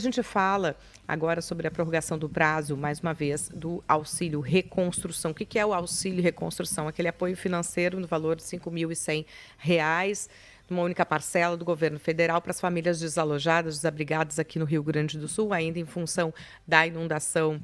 A gente fala agora sobre a prorrogação do prazo, mais uma vez, do auxílio reconstrução. O que é o auxílio reconstrução? Aquele apoio financeiro no valor de R$ 5.100, numa única parcela do governo federal para as famílias desalojadas, desabrigadas aqui no Rio Grande do Sul, ainda em função da inundação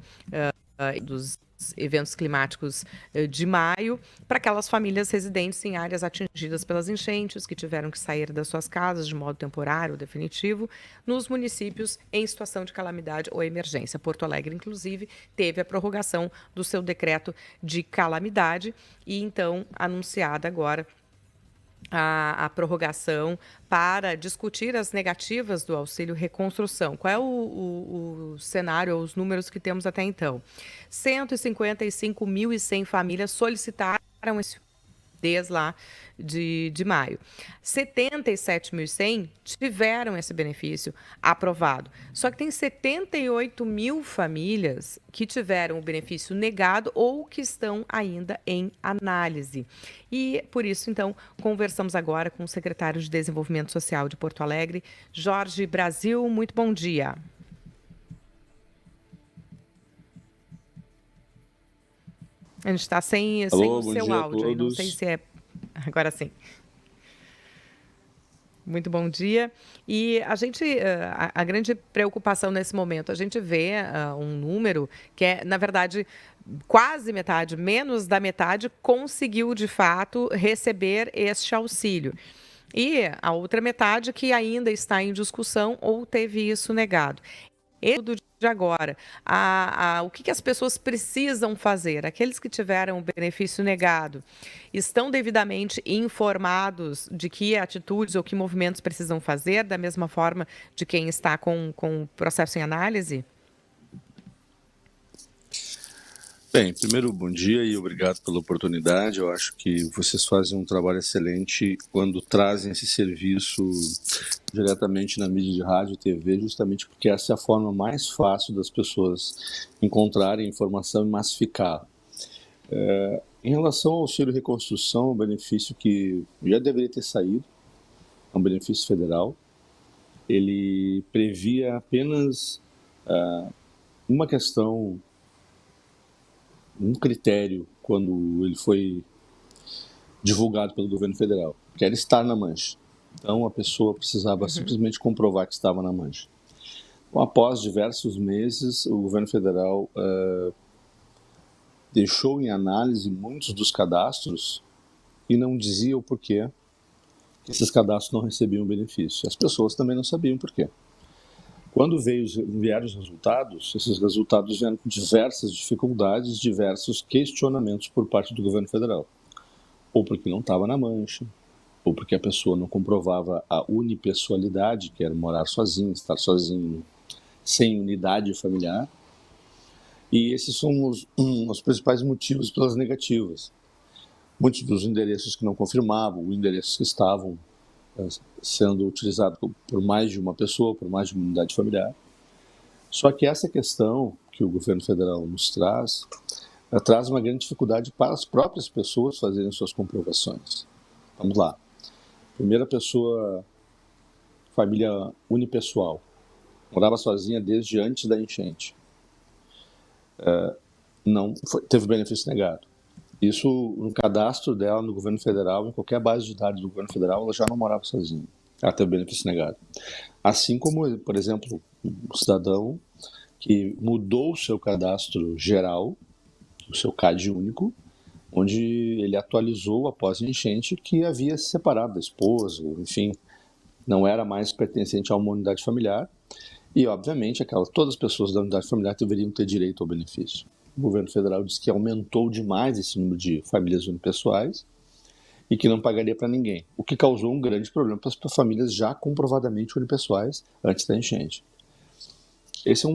dos eventos climáticos de maio, para aquelas famílias residentes em áreas atingidas pelas enchentes, que tiveram que sair das suas casas de modo temporário ou definitivo, nos municípios em situação de calamidade ou emergência. Porto Alegre, inclusive, teve a prorrogação do seu decreto de calamidade e, então, anunciada agora a prorrogação para discutir as negativas do auxílio reconstrução. Qual é o cenário, os números que temos até então? 155.100 famílias solicitaram esse desde lá de maio. 77.100 tiveram esse benefício aprovado. Só que tem 78 mil famílias que tiveram o benefício negado ou que estão ainda em análise. E, por isso, então, conversamos agora com o secretário de Desenvolvimento Social de Porto Alegre, Jorge Brasil. Muito bom dia. A gente está sem o seu áudio, aí não sei se é... Agora sim. Muito bom dia. E a grande preocupação nesse momento, a gente vê um número que é, na verdade, quase metade, menos da metade, conseguiu, de fato, receber este auxílio. E a outra metade que ainda está em discussão ou teve isso negado. De agora, o que as pessoas precisam fazer? Aqueles que tiveram o benefício negado estão devidamente informados de que atitudes ou que movimentos precisam fazer, da mesma forma de quem está com o processo em análise? Bem, primeiro, bom dia e obrigado pela oportunidade. Eu acho que vocês fazem um trabalho excelente quando trazem esse serviço diretamente na mídia de rádio e TV, justamente porque essa é a forma mais fácil das pessoas encontrarem informação e massificar. Em relação ao auxílio reconstrução, um benefício que já deveria ter saído, é um benefício federal. Ele previa apenas uma questão, um critério quando ele foi divulgado pelo governo federal, que era estar na mancha. Então, a pessoa precisava simplesmente comprovar que estava na mancha. Então, após diversos meses, o governo federal deixou em análise muitos dos cadastros e não dizia o porquê que esses cadastros não recebiam benefício. As pessoas também não sabiam por quê. Quando vieram os resultados, esses resultados vieram com diversas dificuldades, diversos questionamentos por parte do governo federal. Ou porque não estava na mancha, ou porque a pessoa não comprovava a unipessoalidade, que era morar sozinho, estar sozinho, sem unidade familiar. E esses são os principais motivos pelas negativas. Muitos dos endereços que não confirmavam, os endereços que estavam sendo utilizados por mais de uma pessoa, por mais de uma unidade familiar. Só que essa questão que o governo federal nos traz uma grande dificuldade para as próprias pessoas fazerem suas comprovações. Vamos lá. Primeira pessoa, família unipessoal, morava sozinha desde antes da enchente. Teve benefício negado. Isso, no cadastro dela, no governo federal, em qualquer base de dados do governo federal, ela já não morava sozinha. Ela teve benefício negado. Assim como, por exemplo, um cidadão que mudou o seu cadastro geral, o seu CAD único, onde ele atualizou após a enchente que havia se separado da esposa, enfim, não era mais pertencente a uma unidade familiar. E, obviamente, todas as pessoas da unidade familiar deveriam ter direito ao benefício. O governo federal disse que aumentou demais esse número de famílias unipessoais e que não pagaria para ninguém, o que causou um grande problema para as famílias já comprovadamente unipessoais antes da enchente. Esse é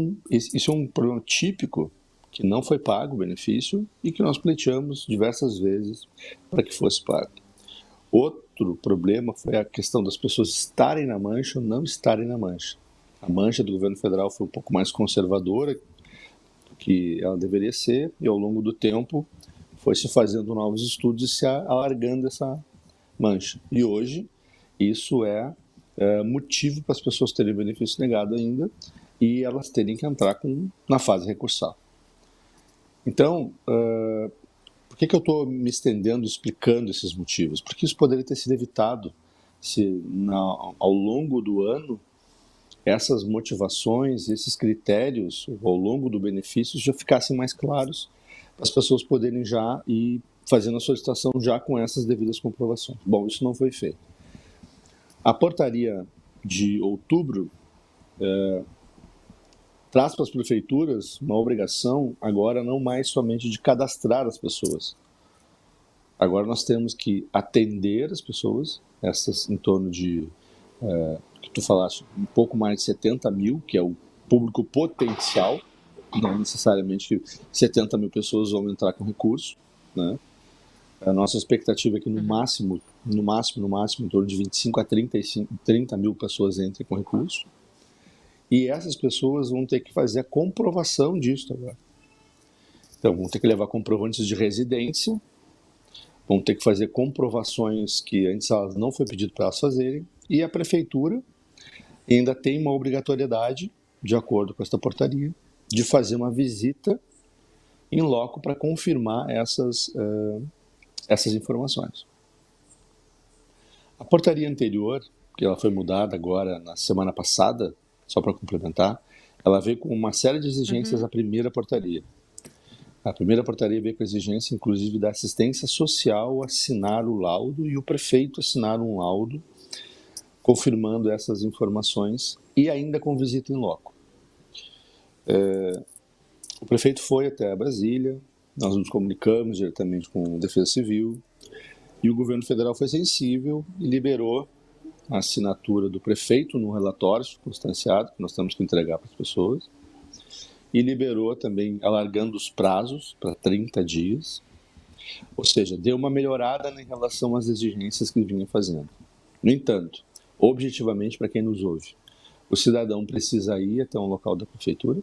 um problema típico que não foi pago o benefício e que nós pleiteamos diversas vezes para que fosse pago. Outro problema foi a questão das pessoas estarem na mancha ou não estarem na mancha. A mancha do governo federal foi um pouco mais conservadora do que ela deveria ser, e ao longo do tempo foi se fazendo novos estudos e se alargando essa mancha. E hoje isso é motivo para as pessoas terem benefício negado ainda, e elas terem que entrar na fase recursal. Então, por que eu estou me estendendo explicando esses motivos? Porque isso poderia ter sido evitado se ao longo do ano essas motivações, esses critérios ao longo do benefício já ficassem mais claros para as pessoas poderem já ir fazendo a solicitação já com essas devidas comprovações. Bom, isso não foi feito. A portaria de outubro traz para as prefeituras uma obrigação agora não mais somente de cadastrar as pessoas. Agora nós temos que atender as pessoas, essas em torno de, que tu falaste, um pouco mais de 70 mil, que é o público potencial, não necessariamente que 70 mil pessoas vão entrar com recurso, né? A nossa expectativa é que no máximo, em torno de 25 a 30 mil pessoas entrem com recurso. E essas pessoas vão ter que fazer a comprovação disso agora. Então, vão ter que levar comprovantes de residência, vão ter que fazer comprovações que antes elas não foi pedido para elas fazerem, e a prefeitura ainda tem uma obrigatoriedade, de acordo com esta portaria, de fazer uma visita em loco para confirmar essas informações. A portaria anterior, que ela foi mudada agora na semana passada, só para complementar, ela veio com uma série de exigências à primeira portaria. A primeira portaria veio com a exigência, inclusive, da assistência social assinar o laudo e o prefeito assinar um laudo confirmando essas informações e ainda com visita em loco. O prefeito foi até Brasília, nós nos comunicamos diretamente com a Defesa Civil e o governo federal foi sensível e liberou a assinatura do prefeito no relatório circunstanciado que nós temos que entregar para as pessoas e liberou também, alargando os prazos para 30 dias, ou seja, deu uma melhorada em relação às exigências que vinha fazendo. No entanto, objetivamente, para quem nos ouve, o cidadão precisa ir até um local da prefeitura,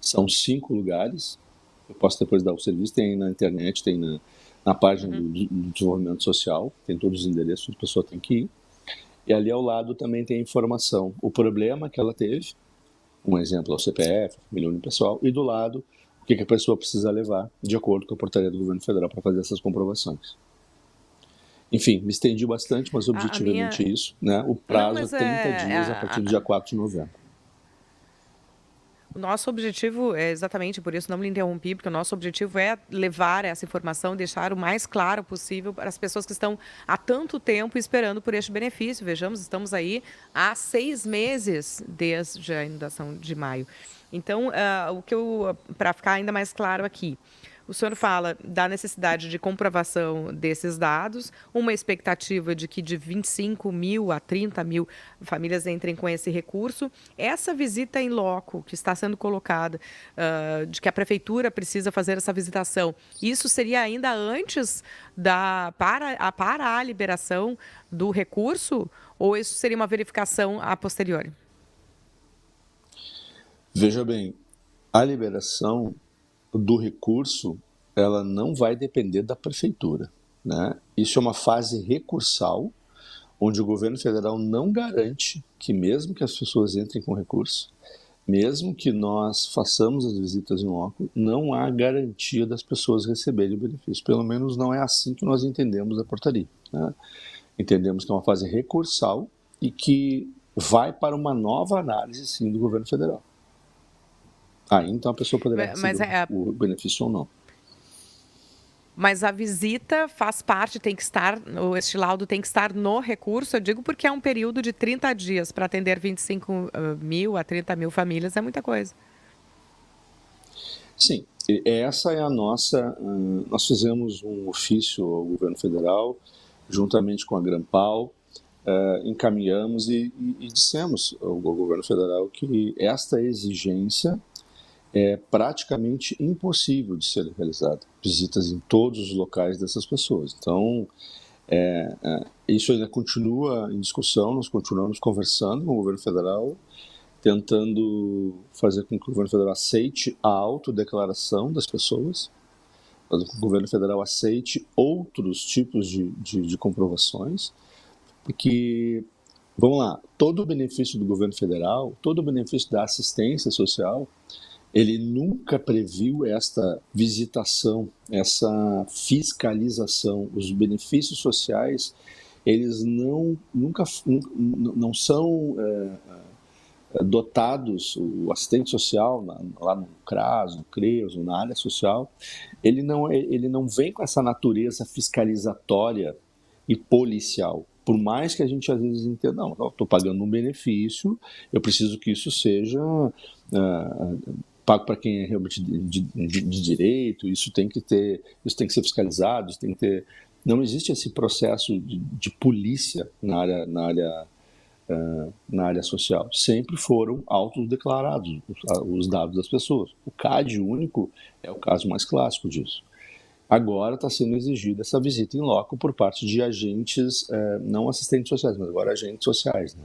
são 5 lugares, eu posso depois dar o serviço, tem aí na internet, tem na página do desenvolvimento social, tem todos os endereços onde a pessoa tem que ir, e ali ao lado também tem a informação, o problema que ela teve, um exemplo é o CPF, família unipessoal, e do lado o que a pessoa precisa levar, de acordo com a portaria do governo federal, para fazer essas comprovações. Enfim, me estendi bastante, mas objetivamente é isso, né? O prazo é 30 dias a partir do dia 4 de novembro. O nosso objetivo é exatamente, por isso não me interrompi, porque o nosso objetivo é levar essa informação, deixar o mais claro possível para as pessoas que estão há tanto tempo esperando por este benefício. Vejamos, estamos aí há 6 meses desde a inundação de maio. Então, para ficar ainda mais claro aqui, o senhor fala da necessidade de comprovação desses dados, uma expectativa de que de 25 mil a 30 mil famílias entrem com esse recurso. Essa visita em loco que está sendo colocada, de que a prefeitura precisa fazer essa visitação, isso seria ainda antes para a liberação do recurso ou isso seria uma verificação a posteriori? Veja bem, a liberação do recurso, ela não vai depender da prefeitura, né? Isso é uma fase recursal, onde o governo federal não garante que mesmo que as pessoas entrem com recurso, mesmo que nós façamos as visitas em loco, não há garantia das pessoas receberem o benefício. Pelo menos não é assim que nós entendemos a portaria, né? Entendemos que é uma fase recursal e que vai para uma nova análise, sim, do governo federal. Então a pessoa poderá receber o benefício ou não. Mas a visita faz parte, tem que estar, este laudo tem que estar no recurso, eu digo porque é um período de 30 dias para atender 25 mil a 30 mil famílias, é muita coisa. Sim, essa é a nossa... Nós fizemos um ofício ao governo federal, juntamente com a Grampal, encaminhamos e dissemos ao governo federal que esta exigência é praticamente impossível de ser realizada, visitas em todos os locais dessas pessoas. Então, isso ainda continua em discussão, nós continuamos conversando com o governo federal, tentando fazer com que o governo federal aceite a autodeclaração das pessoas, fazer com que o governo federal aceite outros tipos de comprovações, porque Vamos lá, todo o benefício do governo federal, todo o benefício da assistência social, ele nunca previu esta visitação, essa fiscalização. Os benefícios sociais, eles não são dotados, o assistente social, lá no CRAS, no CREAS, na área social, ele não vem com essa natureza fiscalizatória e policial. Por mais que a gente às vezes entenda, não, eu estou pagando um benefício, eu preciso que isso seja pago para quem é realmente de direito, isso tem que ser fiscalizado, isso tem que ter. Não existe esse processo de polícia na área social. Sempre foram autodeclarados os dados das pessoas. O CAD único é o caso mais clássico disso. Agora está sendo exigida essa visita em loco por parte de agentes, não assistentes sociais, mas agora agentes sociais. Né?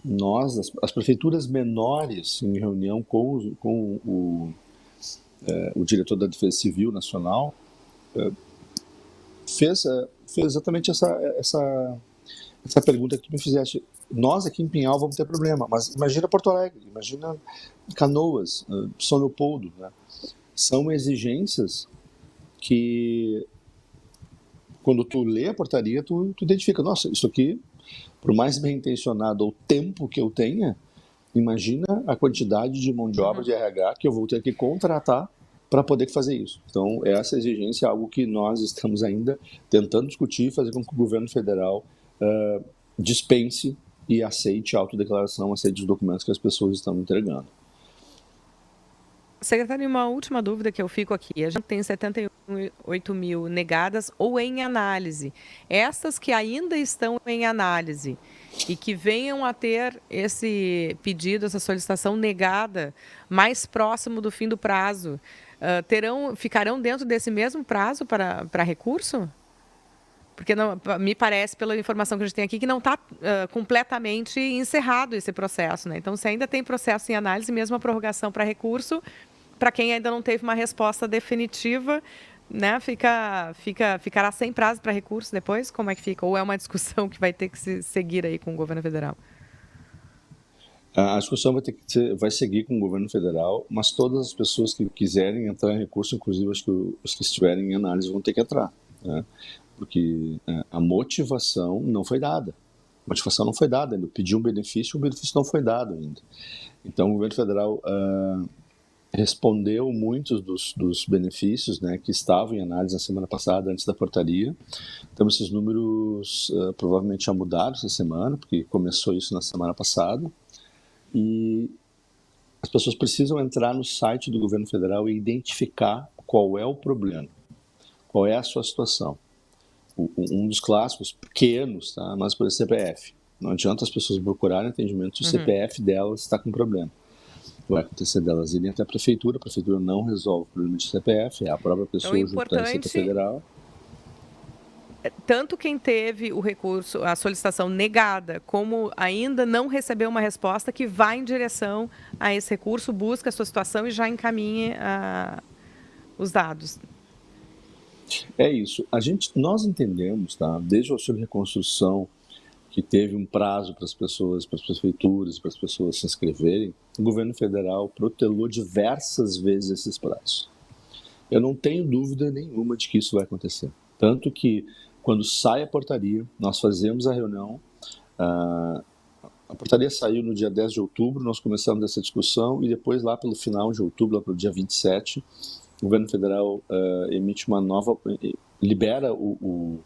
Nós, as prefeituras menores, em reunião com o diretor da Defesa Civil Nacional, fez exatamente essa pergunta que tu me fizeste. Nós aqui em Pinhal vamos ter problema, mas imagina Porto Alegre, imagina Canoas, São Leopoldo. Né? São exigências que, quando tu lê a portaria, tu identifica, nossa, isso aqui, por mais bem intencionado o tempo que eu tenha, imagina a quantidade de mão de obra de RH que eu vou ter que contratar para poder fazer isso. Então, essa exigência é algo que nós estamos ainda tentando discutir e fazer com que o governo federal dispense e aceite a autodeclaração, aceite os documentos que as pessoas estão entregando. Secretário, uma última dúvida que eu fico aqui. A gente tem 78 mil negadas ou em análise. Essas que ainda estão em análise e que venham a ter esse pedido, essa solicitação negada mais próximo do fim do prazo, ficarão dentro desse mesmo prazo para recurso? Porque me parece, pela informação que a gente tem aqui, que não está completamente encerrado esse processo. Né? Então, se ainda tem processo em análise, mesmo a prorrogação para recurso, para quem ainda não teve uma resposta definitiva, né, ficará sem prazo para recurso depois? Como é que fica? Ou é uma discussão que vai ter que se seguir aí com o governo federal? A discussão vai seguir com o governo federal, mas todas as pessoas que quiserem entrar em recurso, inclusive os que estiverem em análise, vão ter que entrar. Né? Porque a motivação não foi dada. A motivação não foi dada ainda. Pediu um benefício, o benefício não foi dado ainda. Então, o governo federal respondeu muitos dos benefícios, né, que estavam em análise na semana passada, antes da portaria. Então, esses números provavelmente já mudaram essa semana, porque começou isso na semana passada. E as pessoas precisam entrar no site do governo federal e identificar qual é o problema, qual é a sua situação. Um dos clássicos, pequenos, tá? Mas por CPF. Não adianta as pessoas procurarem atendimento se o CPF delas está com problema. Vai acontecer delas irem até a prefeitura não resolve o problema de CPF, é a própria pessoa junto à Receita Federal. Tanto quem teve o recurso, a solicitação negada, como ainda não recebeu uma resposta, que vá em direção a esse recurso, busca a sua situação e já encaminhe os dados. É isso. Nós entendemos, tá? Desde o auxílio de reconstrução, que teve um prazo para as pessoas, para as prefeituras, para as pessoas se inscreverem, o governo federal protelou diversas vezes esses prazos. Eu não tenho dúvida nenhuma de que isso vai acontecer. Tanto que, quando sai a portaria, nós fazemos a reunião, a portaria saiu no dia 10 de outubro, nós começamos essa discussão e depois, lá pelo final de outubro, lá para o dia 27, o governo federal emite uma nova, libera o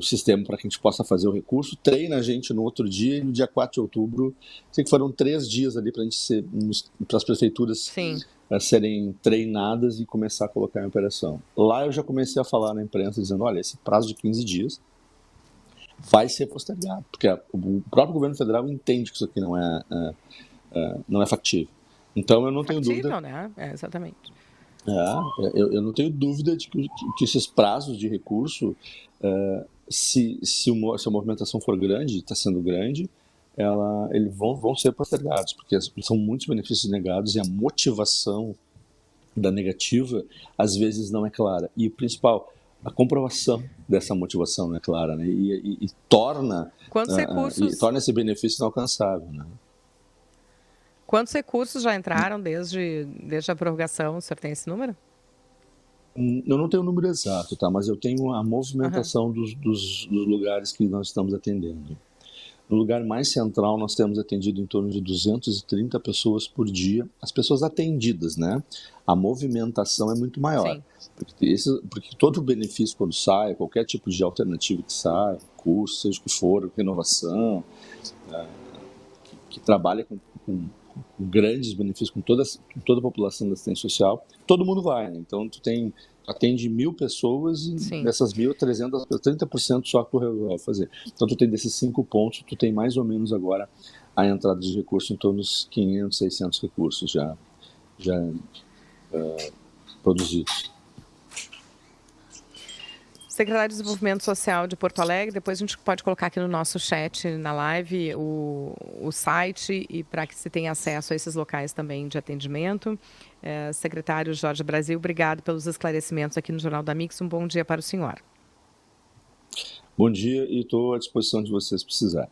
sistema para que a gente possa fazer o recurso, treina a gente no outro dia e no dia 4 de outubro, sei que foram 3 dias ali para as prefeituras serem treinadas e começar a colocar em operação. Lá eu já comecei a falar na imprensa dizendo, olha, esse prazo de 15 dias vai ser postergado, porque o próprio governo federal entende que isso aqui não é factível. Então eu não tenho dúvida... né? Exatamente. Eu não tenho dúvida de que esses prazos de recurso, se a movimentação for grande, está sendo grande, eles vão ser postergados, porque são muitos benefícios negados e a motivação da negativa, às vezes, não é clara. E o principal, a comprovação dessa motivação, né, clara, né, e torna, Quantos recursos, torna esse benefício inalcançável, né? quantos recursos já entraram desde a prorrogação? O senhor tem esse número? Eu não tenho o número exato, tá? Mas eu tenho a movimentação Uhum. dos lugares que nós estamos atendendo. No lugar mais central, nós temos atendido em torno de 230 pessoas por dia. As pessoas atendidas, né? A movimentação é muito maior. Sim. Porque todo benefício, quando sai, qualquer tipo de alternativa que sai, curso, seja o que for, renovação, que trabalha com grandes benefícios com toda a população da assistência social, todo mundo vai, né? Então, atende 1.000 pessoas e Sim. dessas 1.000, 30% só que tu resolve fazer. Então, tu tem desses 5 pontos, tu tem mais ou menos agora a entrada de recursos em torno dos 500, 600 recursos já produzidos. Secretário de Desenvolvimento Social de Porto Alegre, depois a gente pode colocar aqui no nosso chat, na live, o site, e para que se tenha acesso a esses locais também de atendimento. Secretário Jorge Brasil, obrigado pelos esclarecimentos aqui no Jornal da Mix. Um bom dia para o senhor. Bom dia e estou à disposição de vocês se precisar.